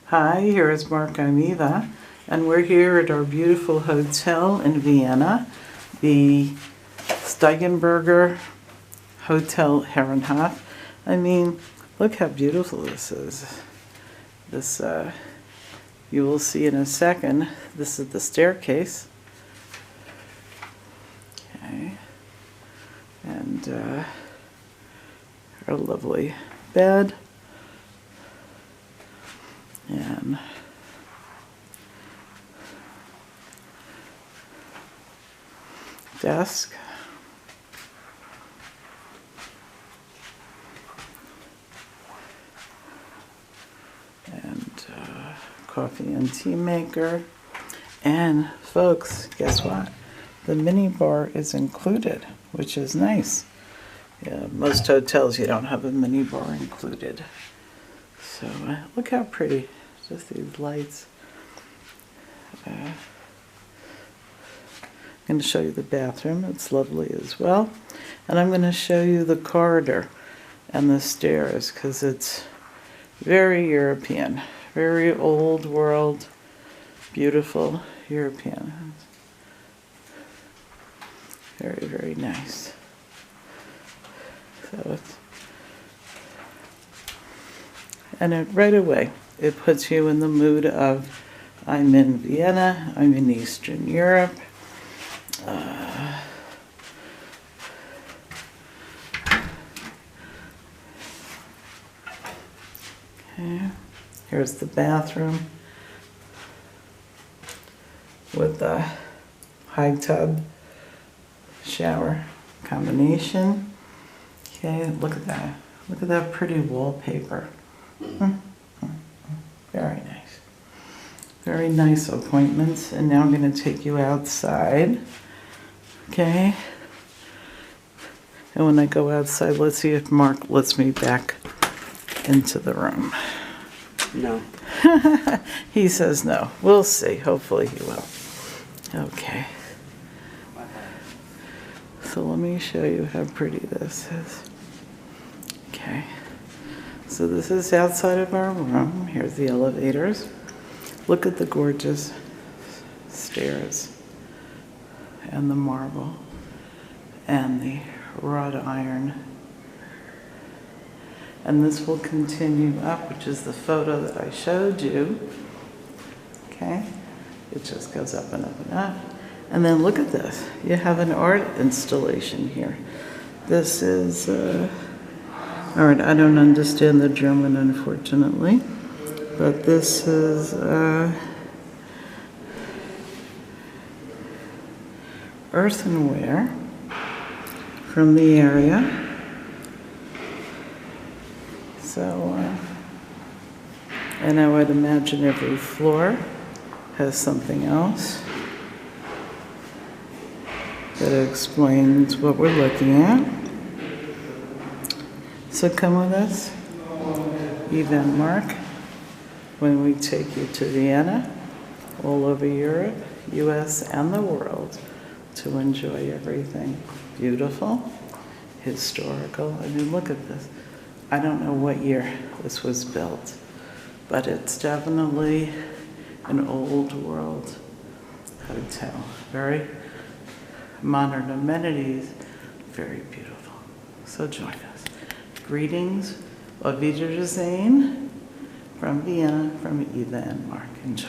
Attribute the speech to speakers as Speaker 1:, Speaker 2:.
Speaker 1: Hi, here is Mark. I'm Eva, and we're here at our beautiful hotel in Vienna, the Steigenberger Hotel Herrenhof. I mean, look how beautiful this is. This, you will see in a second, this is the staircase. Okay. And our lovely bed. And desk. And coffee and tea maker. And folks, guess what? The mini bar is included, which is nice. Yeah, most hotels you don't have a mini bar included. So look how pretty. Just these lights. I'm going to show you the bathroom. It's lovely as well. And I'm going to show you the corridor and the stairs because it's very European, very old world, beautiful European. Very, very nice. So it's, and it right away, it puts you in the mood of, I'm in Vienna, I'm in Eastern Europe. Okay, here's the bathroom with the high tub shower combination. Okay, look at that. Look at that pretty wallpaper. Very nice. Very nice appointments. And now I'm going to take you outside. Okay. And when I go outside, let's see if Mark lets me back into the room.
Speaker 2: No.
Speaker 1: He says no. We'll see. Hopefully he will. Okay. So let me show you how pretty this is. Okay. So this is outside of our room. Here's the elevators. Look at the gorgeous stairs and the marble and the wrought iron. And this will continue up, which is the photo that I showed you. Okay? It just goes up and up and up. And then look at this. You have an art installation here. This is all right, I don't understand the German, unfortunately, but this is earthenware from the area. So, and I would imagine every floor has something else that explains what we're looking at. So come with us, Eva and Mark, when we take you to Vienna, all over Europe, US, and the world to enjoy everything beautiful, historical. I mean, look at this. I don't know what year this was built, but it's definitely an old world hotel. Very modern amenities, very beautiful. So join us. Greetings, auf Wiedersehen from Vienna, from Eva and Mark. Enjoy.